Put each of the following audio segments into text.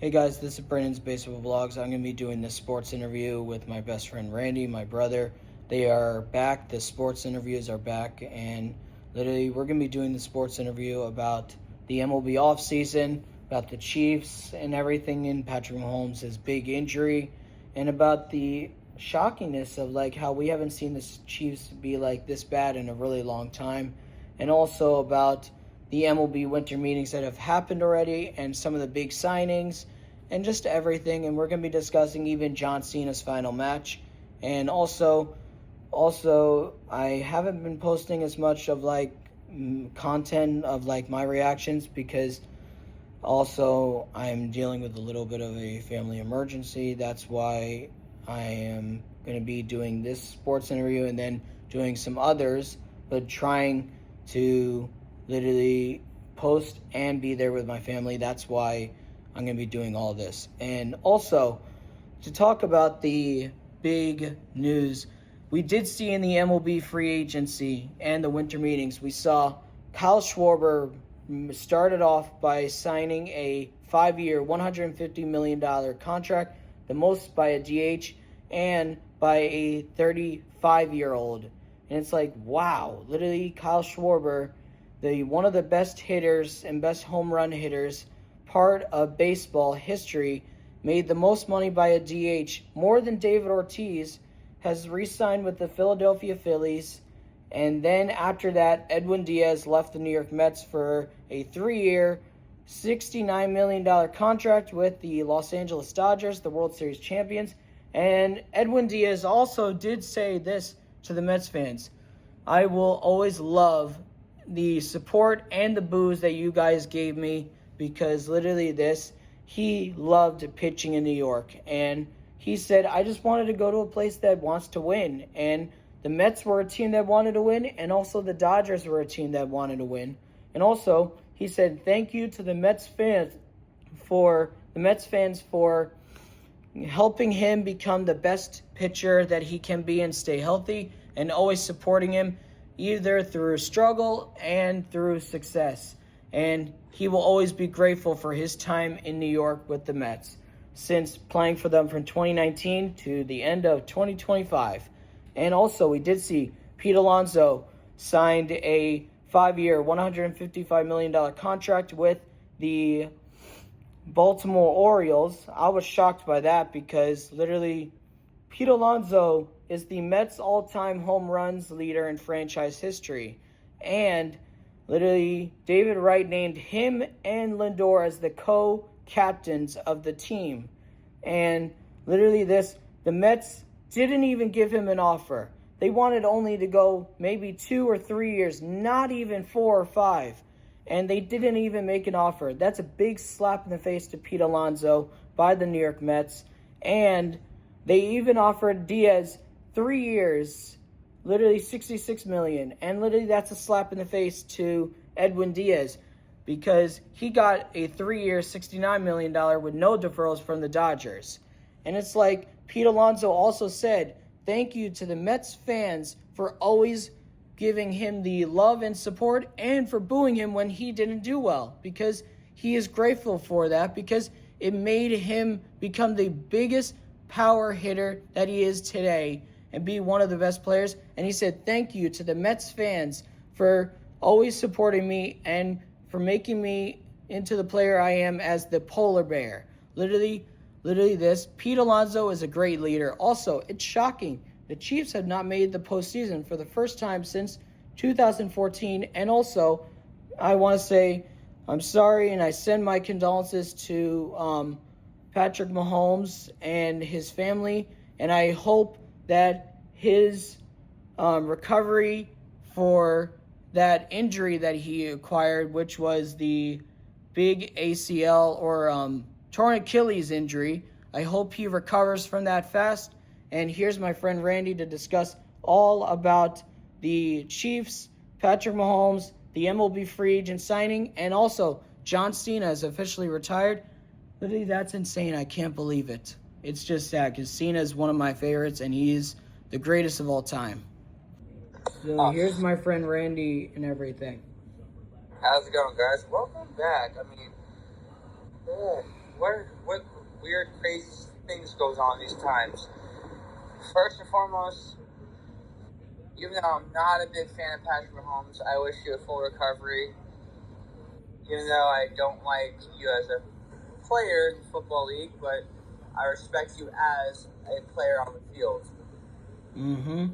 Hey guys, this is Brandon's Baseball Vlogs. I'm going to be doing this sports interview with my best friend Randy, my brother. They are back. The sports interviews are back, and literally we're going to be doing the sports interview about the MLB offseason, about the Chiefs and everything in Patrick Mahomes' big injury, and about the shockingness of like how we haven't seen the Chiefs be like this bad in a really long time, and also about the MLB winter meetings that have happened already and some of the big signings and just everything. And we're going to be discussing even John Cena's final match. And also I haven't been posting as much of like content of like my reactions because also I'm dealing with a little bit of a family emergency. That's why I am going to be doing this sports interview and then doing some others, but trying to literally post and be there with my family. That's why I'm going to be doing all this. And also, to talk about the big news, we did see in the MLB free agency and the winter meetings, we saw Kyle Schwarber started off by signing a 5-year, $150 million contract, the most by a DH and by a 35-year-old. And it's like, wow, literally Kyle Schwarber, one of the best hitters and best home run hitters, part of baseball history, made the most money by a DH, more than David Ortiz, has re-signed with the Philadelphia Phillies. And then after that, Edwin Diaz left the New York Mets for a 3-year, $69 million contract with the Los Angeles Dodgers, the World Series champions. And Edwin Diaz also did say this to the Mets fans: I will always love the support and the boos that you guys gave me, because literally he loved pitching in New York. And he said, I just wanted to go to a place that wants to win. And the Mets were a team that wanted to win, and also the Dodgers were a team that wanted to win. And also, he said, thank you to the Mets fans for helping him become the best pitcher that he can be and stay healthy, and always supporting him either through struggle and through success. And he will always be grateful for his time in New York with the Mets, since playing for them from 2019 to the end of 2025. And also, we did see Pete Alonso signed a 5-year, $155 million contract with the Baltimore Orioles. I was shocked by that because literally Pete Alonso is the Mets' all-time home runs leader in franchise history. And literally David Wright named him and Lindor as the co-captains of the team. And literally the Mets didn't even give him an offer. They wanted only to go maybe 2 or 3 years, not even 4 or 5. And they didn't even make an offer. That's a big slap in the face to Pete Alonso by the New York Mets. And they even offered Diaz 3 years, literally $66 million. And literally that's a slap in the face to Edwin Diaz, because he got a 3-year, $69 million with no deferrals from the Dodgers. And it's like Pete Alonso also said, thank you to the Mets fans for always giving him the love and support, and for booing him when he didn't do well, because he is grateful for that, because it made him become the biggest power hitter that he is today and be one of the best players. And he said, thank you to the Mets fans for always supporting me and for making me into the player I am as the polar bear. Literally Pete Alonso is a great leader. Also, it's shocking. The Chiefs have not made the postseason for the first time since 2014. And also, I want to say I'm sorry, and I send my condolences to Patrick Mahomes and his family. And I hope that his recovery for that injury that he acquired, which was the big ACL or torn Achilles injury, I hope he recovers from that fast. And here's my friend Randy to discuss all about the Chiefs, Patrick Mahomes, the MLB free agent signing, and also John Cena is officially retired. Literally, that's insane. I can't believe it. It's just sad because Cena is one of my favorites, and he's the greatest of all time. So here's my friend Randy and everything. How's it going, guys? Welcome back. I mean, what crazy things goes on these times. First and foremost, even though I'm not a big fan of Patrick Mahomes, I wish you a full recovery. Even though I don't like you as a player in the Football League, but I respect you as a player on the field. Mm-hmm.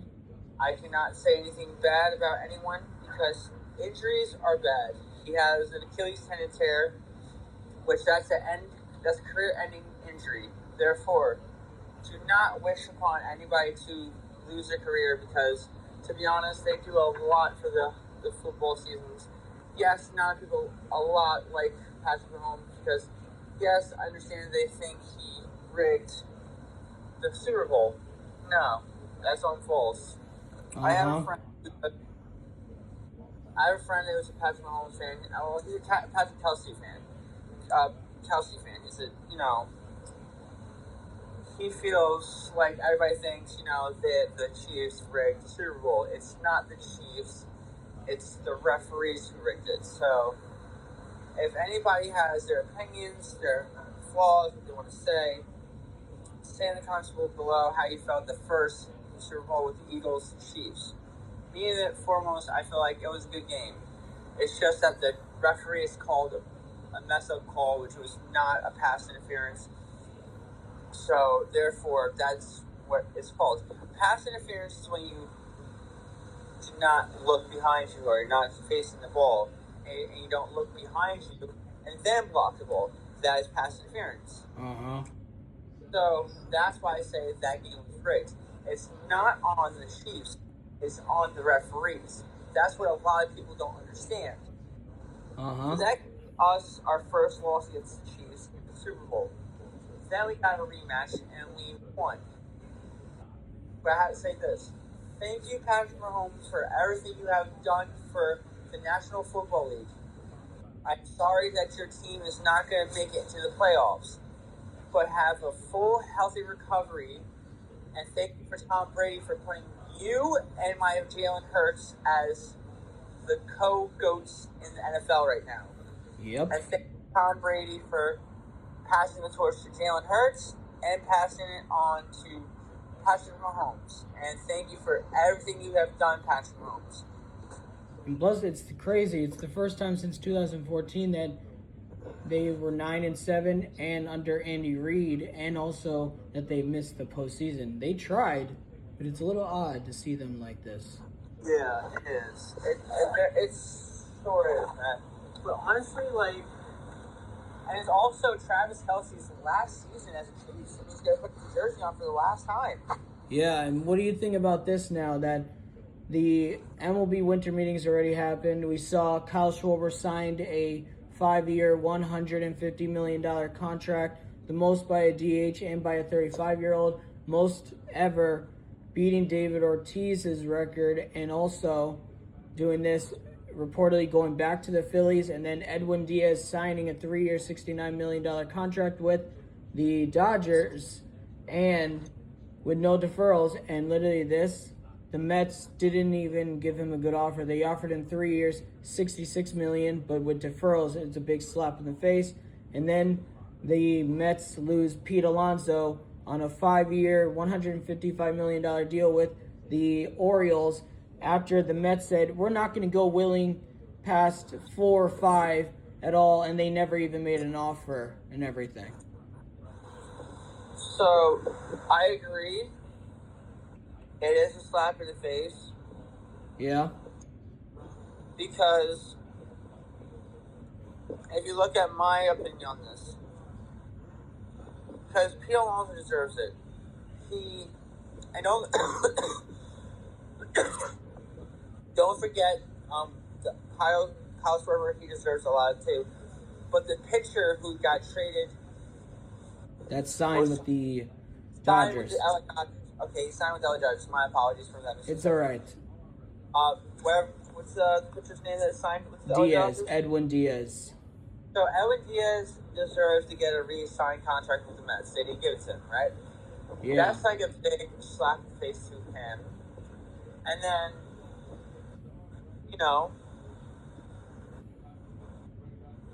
I cannot say anything bad about anyone because injuries are bad. He has an Achilles tendon tear, which that's a career-ending injury. Therefore, do not wish upon anybody to lose their career because, to be honest, they do a lot for the football seasons. Yes, not people a lot like Patrick Mahomes because, yes, I understand they think he rigged the Super Bowl. No, that's all false. I have a friend. I have a friend who's a Patrick Mahomes fan. Well, he's a Patrick Kelsey fan. He's he feels like everybody thinks, that the Chiefs rigged the Super Bowl. It's not the Chiefs. It's the referees who rigged it. So, if anybody has their opinions, their flaws, what they want to say in the comments below how you felt the first Super Bowl with the Eagles and Chiefs. Me and foremost, I feel like it was a good game. It's just that the referees called a mess-up call, which was not a pass interference. So, therefore, that's what it's called. Pass interference is when you do not look behind you or you're not facing the ball and you don't look behind you and then block the ball. That is pass interference. Uh-huh. So, that's why I say that game was rigged. It's not on the Chiefs. It's on the referees. That's what a lot of people don't understand. Uh-huh. That gave us our first loss against the Chiefs in the Super Bowl. Then we got a rematch and we won. But I have to say this. Thank you, Patrick Mahomes, for everything you have done for the National Football League. I'm sorry that your team is not going to make it to the playoffs, but have a full, healthy recovery. And thank you for Tom Brady for putting you and my Jalen Hurts as the co-goats in the NFL right now. Yep. And thank you, Tom Brady, for passing the torch to Jalen Hurts and passing it on to Patrick Mahomes. And thank you for everything you have done, Patrick Mahomes. And plus, it's crazy. It's the first time since 2014 that they were 9-7 and under Andy Reid, and also that they missed the postseason. They tried, but it's a little odd to see them like this. Yeah, it is. It's sort of, man. But honestly, and it's also Travis Kelce's last season as a Chiefs. So he's going to put the jersey on for the last time. Yeah, and what do you think about this now that the MLB winter meetings already happened? We saw Kyle Schwarber signed a 5-year, $150 million contract, the most by a DH and by a 35-year-old, most ever, beating David Ortiz's record, and also doing this, reportedly going back to the Phillies, and then Edwin Diaz signing a 3-year, $69 million contract with the Dodgers, and with no deferrals, and literally this, the Mets didn't even give him a good offer. They offered him 3 years, $66 million, but with deferrals, it's a big slap in the face. And then the Mets lose Pete Alonso on a 5-year, $155 million deal with the Orioles after the Mets said, we're not going to go willing past 4 or 5 at all, and they never even made an offer and everything. So, I agree. It is a slap in the face. Yeah. Because if you look at my opinion on this, because Pete Alonso deserves it. I don't, don't forget, Kyle Schwarber, he deserves a lot too. But the pitcher who got traded, that signed with the Dodgers. Okay, he signed with the LA Dodgers. My apologies for that. It's all right. What's the pitcher's name that signed with the LA Dodgers? Edwin Diaz. So Edwin Diaz deserves to get a re-signed contract with the Mets. They didn't give it to him, right? Yeah. That's like a big slap in the face to him. And then,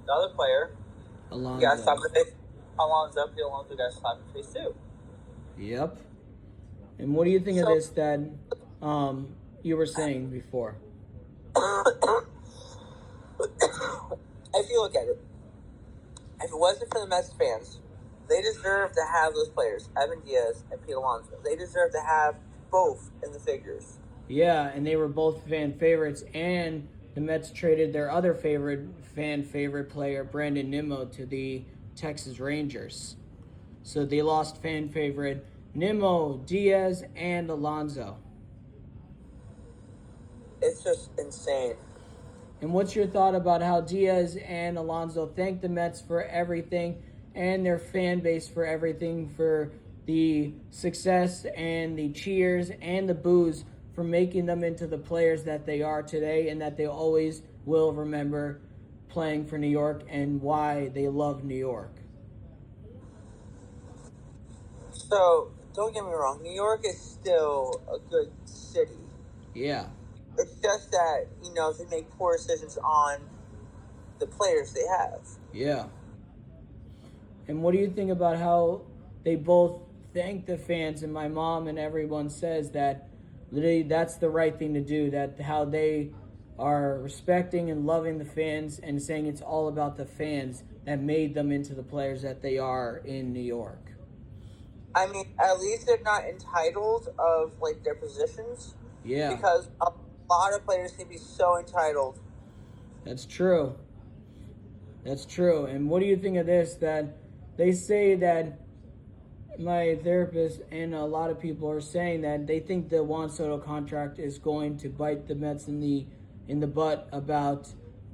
the other player, Alonso. you gotta slap in the face. Alonso got slapped in the face too. Yep. And what do you think of this that you were saying before? If you look at it, if it wasn't for the Mets fans, they deserve to have those players, Edwin Diaz and Pete Alonso. They deserve to have both in the figures. Yeah, and they were both fan favorites, and the Mets traded their other fan favorite player, Brandon Nimmo, to the Texas Rangers. So they lost fan favorite Nimmo, Diaz, and Alonso. It's just insane. And what's your thought about how Diaz and Alonso thanked the Mets for everything and their fan base for everything, for the success and the cheers and the boos for making them into the players that they are today, and that they always will remember playing for New York and why they love New York? So, don't get me wrong, New York is still a good city. Yeah. It's just that, they make poor decisions on the players they have. Yeah. And what do you think about how they both thank the fans, and my mom and everyone says that literally that's the right thing to do, that how they are respecting and loving the fans and saying it's all about the fans that made them into the players that they are in New York? I mean, at least they're not entitled of, their positions. Yeah. Because a lot of players can be so entitled. That's true. That's true. And what do you think of this, that they say that my therapist and a lot of people are saying that they think the Juan Soto contract is going to bite the Mets in the butt about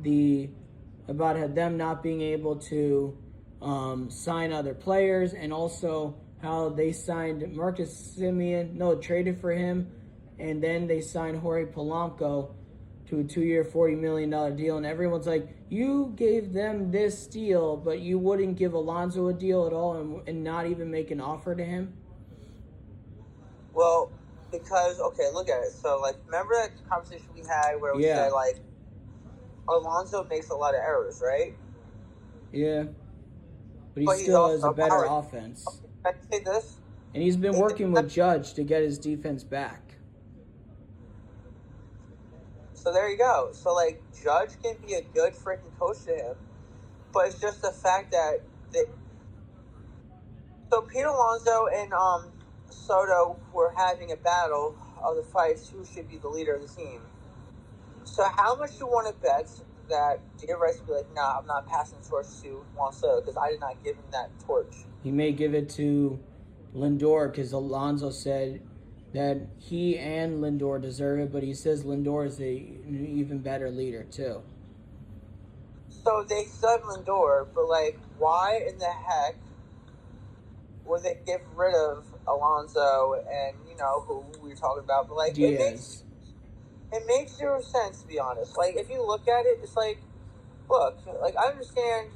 them not being able to sign other players, and also how they signed Marcus Semien, traded for him, and then they signed Jorge Polanco to a 2-year, $40 million deal, and everyone's like, you gave them this deal, but you wouldn't give Alonso a deal at all and not even make an offer to him? Well, because, okay, look at it. So, remember that conversation we had where we said, Alonso makes a lot of errors, right? Yeah. But he still has a better offense. Can I say this? And he's been working with Judge to get his defense back. So there you go. So, Judge can be a good freaking coach to him, but it's just the fact that so Pete Alonso and Soto were having a battle of the fights who should be the leader of the team. So how much do you want to bet that David Rice would be like, nah, I'm not passing the torch to Juan Soto because I did not give him that torch? He may give it to Lindor because Alonso said that he and Lindor deserve it, but he says Lindor is an even better leader too. So they said Lindor, but why in the heck would they get rid of Alonso and who we were talking about? But Diaz. It makes zero sense, to be honest. If you look at it, it's look, I understand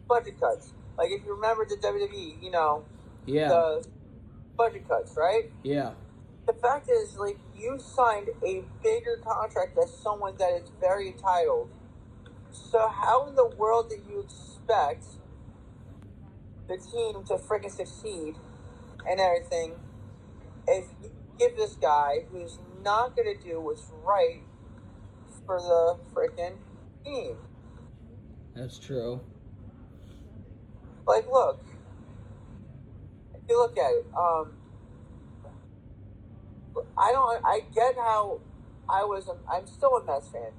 budget cuts. If you remember the WWE, yeah, the budget cuts, right? Yeah. The fact is, you signed a bigger contract as someone that is very entitled. So how in the world do you expect the team to freaking succeed and everything if you give this guy who's not going to do what's right for the freaking team? That's true. Look, if you look at it, I get how I'm still a Mets fan.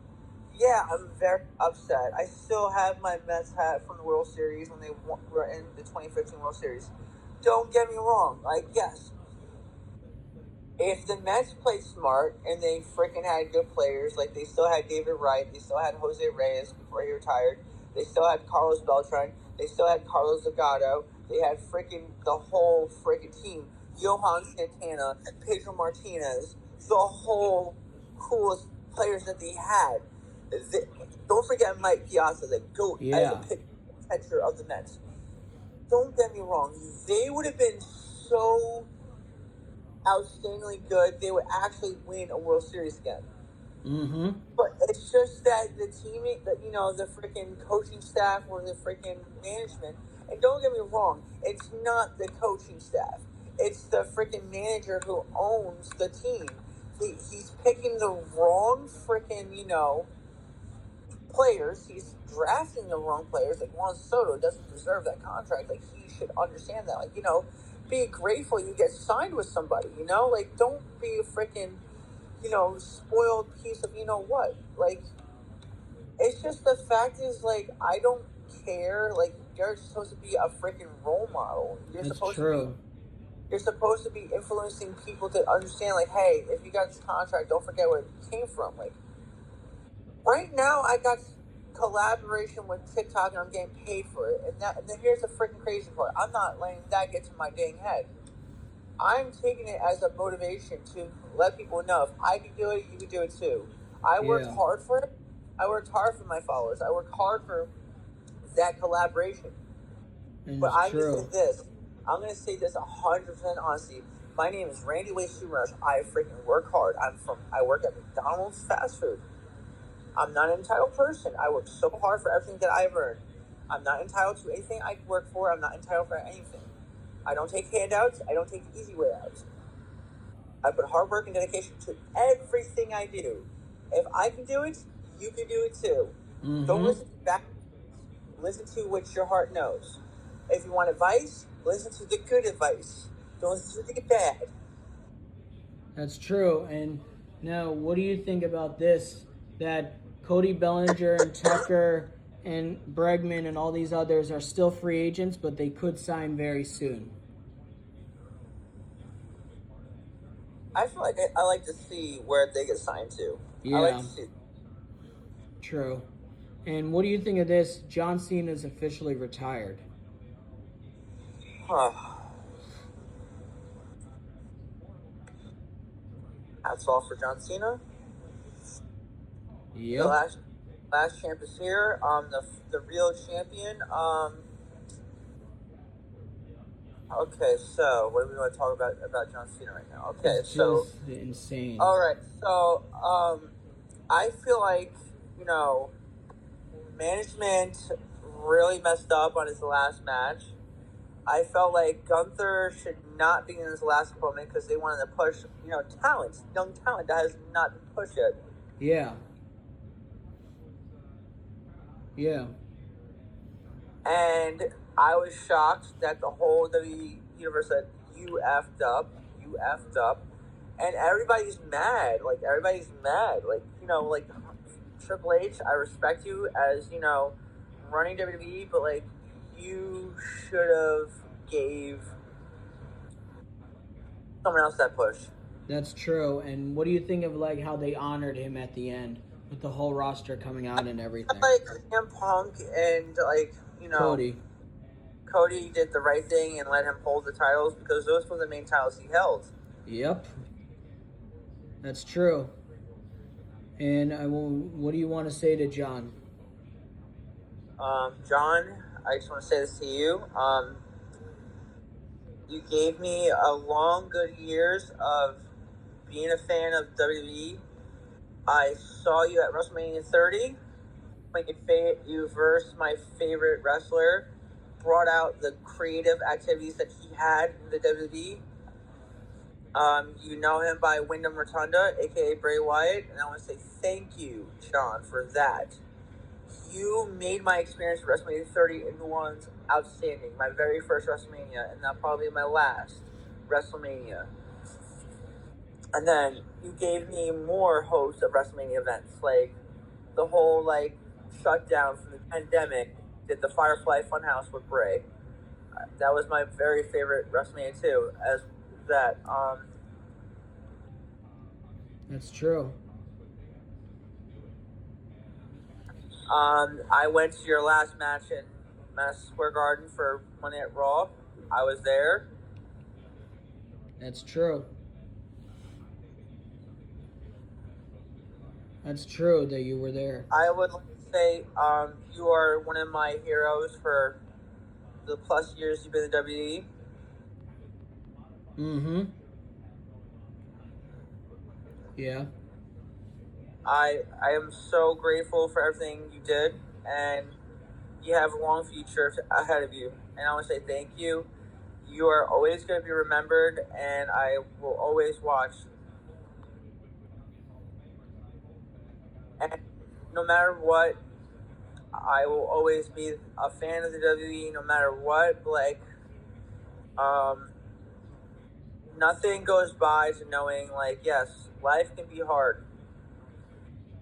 Yeah, I'm very upset. I still have my Mets hat from the World Series when they were in the 2015 World Series. Don't get me wrong. Yes, if the Mets played smart and they freaking had good players, they still had David Wright, they still had Jose Reyes before he retired, they still had Carlos Beltran, they still had Carlos Delgado, they had freaking the whole freaking team, Johan Santana, Pedro Martinez, the whole coolest players that they had. Don't forget Mike Piazza, the GOAT as a pitcher of the Mets. Don't get me wrong, they would have been so outstandingly good, they would actually win a World Series again. Mm-hmm. But it's just that the team, the freaking coaching staff or the freaking management And don't get me wrong, it's not the coaching staff. It's the freaking manager who owns the team. He's picking the wrong freaking, players. He's drafting the wrong players. Like Juan Soto doesn't deserve that contract. Like he should understand that. Like, be grateful you get signed with somebody, Like don't be a freaking, spoiled piece of what. Like it's just the fact is like I don't care. Like you're supposed to be a freaking role model. That's true. You're supposed to be influencing people to understand, like, hey, if you got this contract, don't forget where it came from. Like, right now, I got collaboration with TikTok, and I'm getting paid for it. And then here's the freaking crazy part. I'm not letting that get to my dang head. I'm taking it as a motivation to let people know if I can do it, you can do it too. I worked hard for it. I worked hard for my followers. I worked hard for that collaboration. And but I'm true. going to say this. I'm going to say this 100% honestly. My name is Randy Stubenrauch. I freaking work hard. I work at McDonald's fast food. I'm not an entitled person. I work so hard for everything that I've earned. I'm not entitled to anything I work for. I'm not entitled for anything. I don't take handouts. I don't take the easy way out. I put hard work and dedication to everything I do. If I can do it, you can do it too. Mm-hmm. Don't listen back. Listen to what your heart knows. If you want advice, listen to the good advice. Don't listen to the bad. That's true. And now, what do you think about this? That Cody Bellinger and Tucker and Bregman and all these others are still free agents, but they could sign very soon. I feel like I like to see where they get signed to. Yeah. I like to see. True. And what do you think of this? John Cena is officially retired. That's all for John Cena. Yep. The last champ is here. The real champion. Okay, so what do we want to talk about John Cena right now? Okay, it's so just insane. All right, so I feel like management really messed up on his last match. I felt like Gunther should not be in his last opponent because they wanted to push, young talent that has not been pushed yet. Yeah. Yeah. And I was shocked that the whole WWE universe said, you effed up, and everybody's mad. Like, Triple H, I respect you as, running WWE, but, like, you should have gave someone else that push. That's true. And what do you think of, like, how they honored him at the end with the whole roster coming out and everything? Like, CM Punk and, like, Cody did the right thing and let him hold the titles because those were the main titles he held. Yep. That's true. And what do you want to say to John? John, I just want to say this to you. You gave me a long, good years of being a fan of WWE. I saw you at WrestleMania 30. You versed my favorite wrestler, brought out the creative activities that he had in the WWE. You know him by Wyndham Rotunda, aka Bray Wyatt, and I want to say thank you, John, for that. You made my experience with WrestleMania 30 in New Orleans outstanding. My very first WrestleMania, and now probably my last WrestleMania. And then you gave me more hosts of WrestleMania events, like the whole shutdown from the pandemic. Did the Firefly Funhouse with Bray? That was my very favorite WrestleMania 2. As that. That's true. I went to your last match in Madison Square Garden for Monday Night Raw. I was there. That's true. That's true that you were there. I would say you are one of my heroes for the plus years you've been in WWE. Mm-hmm. Yeah. I am so grateful for everything you did, and you have a long future ahead of you. and I want to say thank you. You are always going to be remembered, and I will always watch. And no matter what, I will always be a fan of the WWE, no matter what. Like, nothing goes by to knowing, like, yes, life can be hard,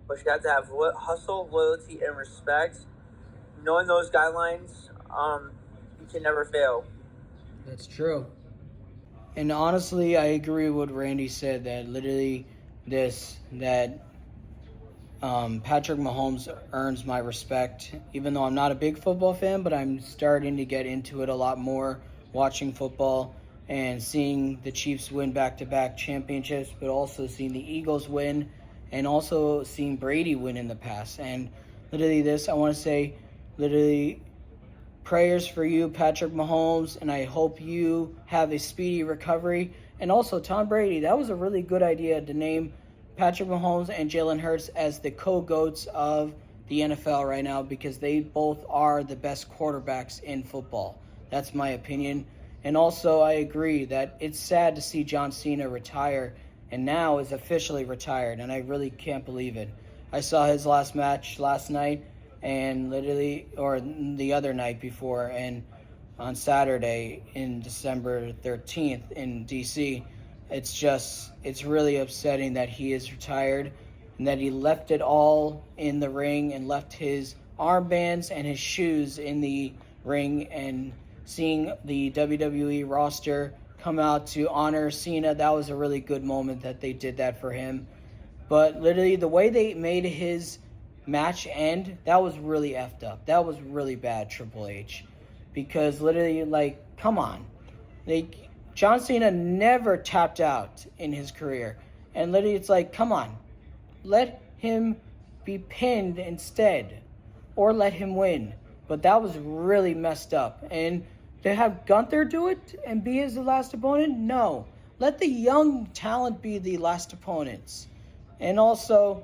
but you have to have hustle, loyalty, and respect. Knowing those guidelines, you can never fail. That's true. And honestly, I agree with what Randy said, that literally Patrick Mahomes earns my respect, even though I'm not a big football fan, but I'm starting to get into it a lot more, watching football and seeing the Chiefs win back-to-back championships, but also seeing the Eagles win and also seeing Brady win in the past. And literally I want to say, literally, prayers for you, Patrick Mahomes, and I hope you have a speedy recovery. And also, Tom Brady, that was a really good idea to name Patrick Mahomes and Jalen Hurts as the co-GOATs of the NFL right now, because they both are the best quarterbacks in football. That's my opinion. And also, I agree that it's sad to see John Cena retire, and now is officially retired, and I really can't believe it. I saw his last match last night, and or the other night before, and on Saturday in December 13th in DC. It's really upsetting that he is retired and that he left it all in the ring and left his armbands and his shoes in the ring. And seeing the WWE roster come out to honor Cena, that was a really good moment that they did that for him. But literally, the way they made his match end, that was really effed up. That was really bad, Triple H. Because literally, like, come on. John Cena never tapped out in his career. And literally, it's like, come on. Let him be pinned instead. Or let him win. But that was really messed up. And to have Gunther do it and be his last opponent? No. Let the young talent be the last opponents. And also,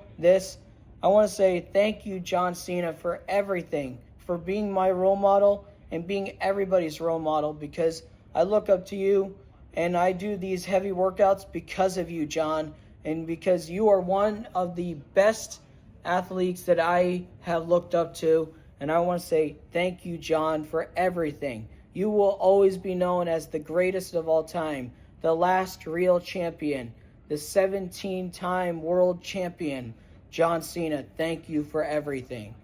I want to say thank you, John Cena, for everything. For being my role model and being everybody's role model, because I look up to you and I do these heavy workouts because of you, John, and because you are one of the best athletes that I have looked up to. And I want to say thank you, John, for everything. You will always be known as the greatest of all time, the last real champion, the 17-time world champion, John Cena. Thank you for everything.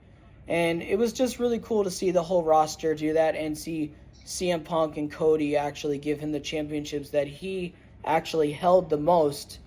And it was just really cool to see the whole roster do that and see CM Punk and Cody actually give him the championships that he actually held the most,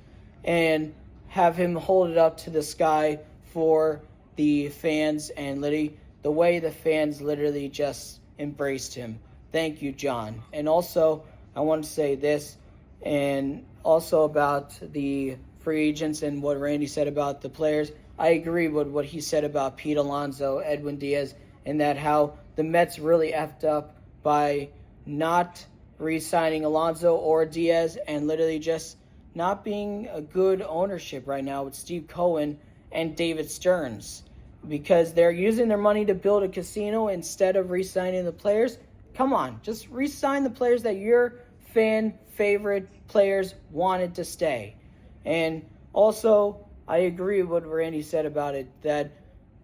and have him hold it up to the sky for the fans, and literally the way the fans literally just embraced him. Thank you, John. And also, I want to say this, and also about the free agents and what Randy said about the players. I agree with what he said about Pete Alonso, Edwin Diaz, and that how the Mets really effed up by not re-signing Alonso or Diaz, and literally just not being a good ownership right now with Steve Cohen and David Stearns, because they're using their money to build a casino instead of re-signing the players. Come on, just re-sign the players that your fan favorite players wanted to stay. And also, I agree with what Randy said about it, that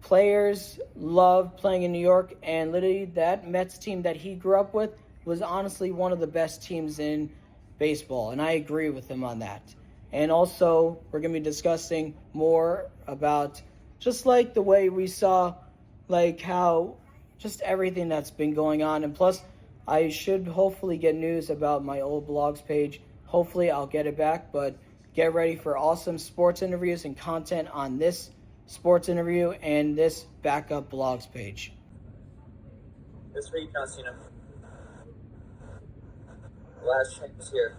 players love playing in New York, and literally that Mets team that he grew up with was honestly one of the best teams in baseball, and I agree with him on that. And also, we're going to be discussing more about just like the way we saw, like how just everything that's been going on. And plus, I should hopefully get news about my old blogs page. Hopefully, I'll get it back, but get ready for awesome sports interviews and content on this sports interview and this backup blogs page. This week, John Cena. Last chance here.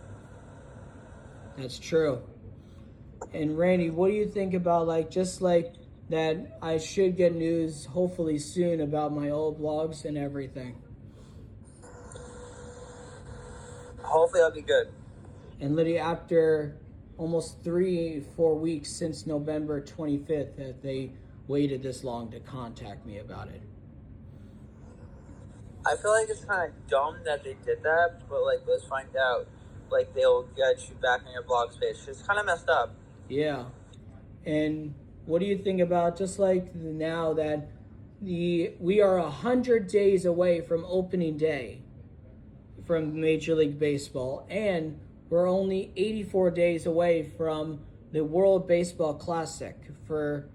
That's true. And Randy, what do you think about just that I should get news hopefully soon about my old blogs and everything? Hopefully I'll be good. And literally after almost 3-4 weeks since November 25th that they waited this long to contact me about it. I feel like it's kind of dumb that they did that, but like, let's find out. Like, they'll get you back on your blog space. It's kind of messed up. Yeah. And what do you think about just like now that we are 100 days away from opening day from Major League Baseball, and we're only 84 days away from the World Baseball Classic for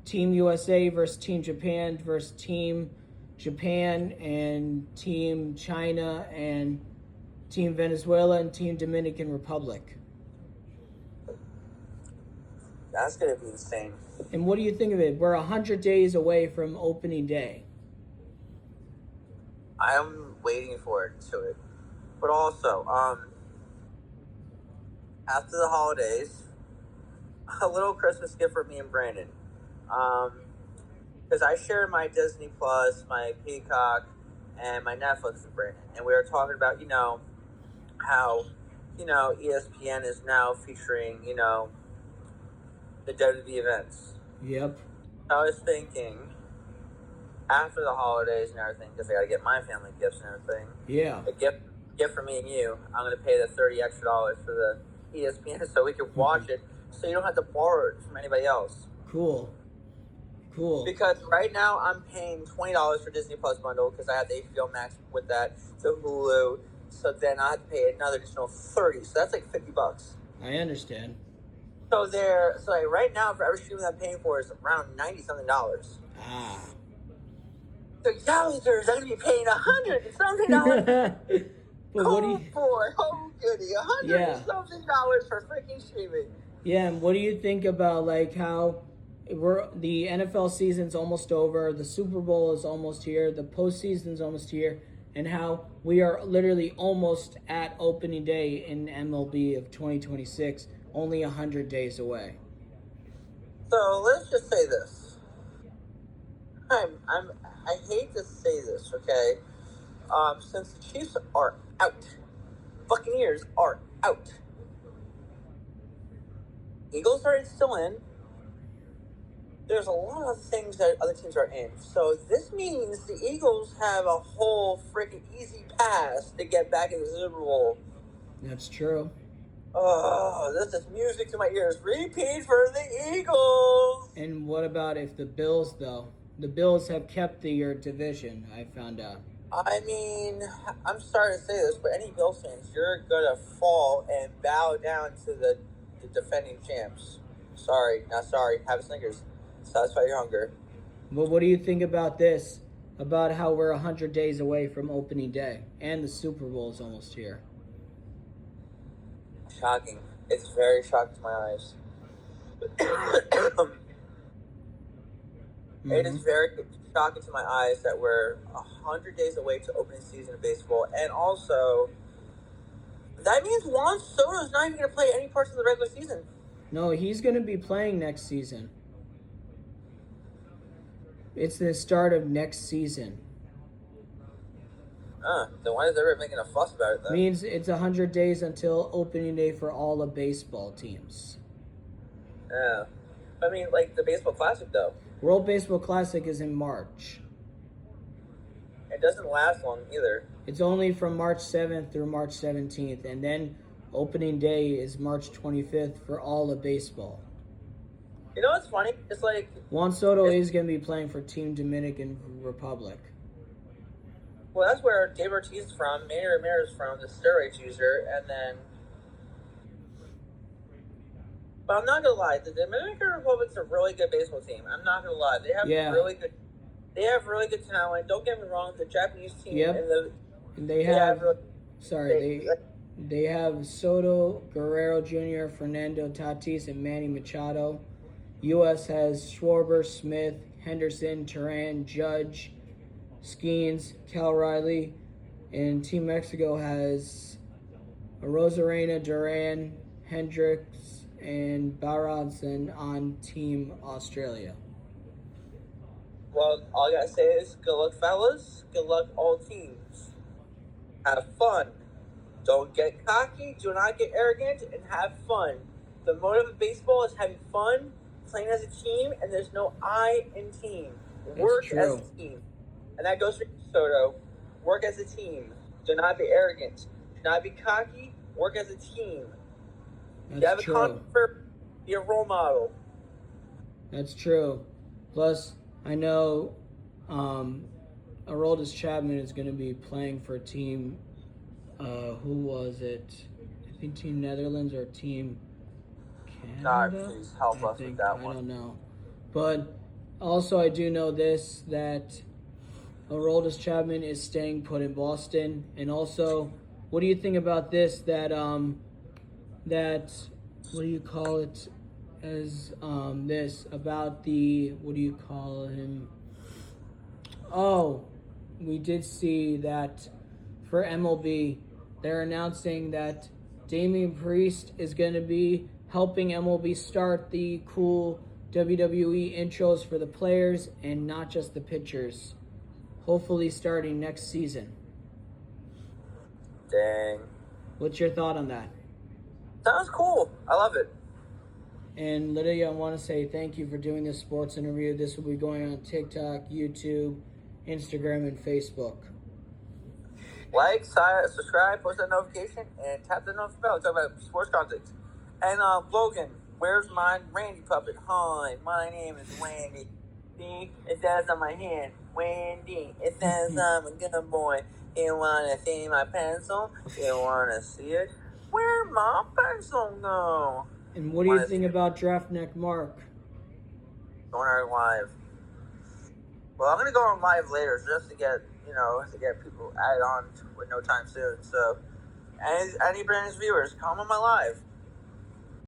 Team USA versus Team Japan versus Team Japan and Team China and Team Venezuela and Team Dominican Republic. That's going to be insane. And what do you think of it? We're 100 days away from opening day. I'm waiting for it to it. But also, after the holidays, a little Christmas gift for me and Brandon. Because I shared my Disney Plus, my Peacock, and my Netflix with Brandon. And we were talking about, how, ESPN is now featuring, the WWE events. Yep. I was thinking, after the holidays and everything, because I got to get my family gifts and everything. Yeah. A gift for me and you. I'm going to pay the $30 extra for the ESPN so we can watch it, so you don't have to borrow it from anybody else. Cool. Because right now I'm paying $20 for Disney Plus bundle because I have the HBO Max with that, the Hulu. So then I have to pay another additional $30. So that's like $50. I understand. So like right now, for every stream I'm paying for is around $90-something. Ah. So yowzers, I'm gonna be paying $100 and something. But what do you? Oh goody, $100 and something for freaking streaming. Yeah, and what do you think about like how the NFL season's almost over, the Super Bowl is almost here, the postseason's almost here, and how we are literally almost at opening day in MLB of 2026, only 100 days away. So let's just say this. I hate to say this, okay? Since the Chiefs are out, Buccaneers are out. Eagles are still in. There's a lot of things that other teams are in. So this means the Eagles have a whole freaking easy pass to get back in the Super Bowl. That's true. Oh, this is music to my ears. Repeat for the Eagles. And what about if the Bills, though? The Bills have kept your division, I found out. I mean, I'm sorry to say this, but any Bills fans, you're going to fall and bow down to the defending champs. Sorry, not sorry. Have a Snickers. Satisfy your hunger. But what do you think about this? About how we're 100 days away from opening day and the Super Bowl is almost here. Shocking. It's very shocking to my eyes. It is very shocking to my eyes that we're 100 days away to opening season of baseball. And also, that means Juan Soto is not even going to play any parts of the regular season. No, he's going to be playing next season. It's the start of next season. Then why is everyone making a fuss about it then? Means it's 100 days until opening day for all the baseball teams. Yeah. I mean, like the Baseball Classic, though. World Baseball Classic is in March. It doesn't last long either. It's only from March 7th through March 17th, and then opening day is March 25th for all of baseball. You know what's funny? It's like... Juan Soto is going to be playing for Team Dominican Republic. Well, that's where Dave Ortiz is from, Manny Ramirez is from, the steroids user, and then... But I'm not going to lie, the Dominican Republic's a really good baseball team. I'm not going to lie. They have really good talent. Don't get me wrong, the Japanese team... Yep. And they have Soto, Guerrero Jr., Fernando Tatis, and Manny Machado. U.S. has Schwarber, Smith, Henderson, Turan, Judge, Skeens, Cal Riley, and Team Mexico has Rosarena, Duran, Hendricks, and Baronson on Team Australia. Well, all I gotta say is good luck, fellas. Good luck, all teams. Have fun. Don't get cocky. Do not get arrogant, and have fun. The motive of baseball is having fun, playing as a team, and there's no I in team. Work as a team. And that goes for Soto. Work as a team. Do not be arrogant. Do not be cocky. Work as a team. That's you have true. a confidence, be a role model. That's true. Plus, I know Aroldis Chapman is going to be playing for Team, who was it? I think Team Netherlands or Team God, Canada? please help us with that one. I don't know. But also, I do know this, that Aroldis Chapman is staying put in Boston. And also, what do you think about this, that what do you call it, as this, about the, what do you call him? Oh, we did see that for MLB, they're announcing that Damian Priest is going to be helping MLB start the cool WWE intros for the players and not just the pitchers. Hopefully starting next season. Dang. What's your thought on that? Sounds cool. I love it. And Lydia, I want to say thank you for doing this sports interview. This will be going on TikTok, YouTube, Instagram, and Facebook. Like, subscribe, post that notification, and tap the notification bell. Talk about sports content. And Logan, where's my Randy puppet? Hi, my name is Randy. See, it says on my hand, Wendy. It says I'm a good boy. You wanna see my pencil? You wanna see it? Where'd my pencil go? And what do you think about Draftneck Mark? Going on live. Well, I'm gonna go on live later just to get people added on with no time soon. So, any Brandon's viewers, come on my live.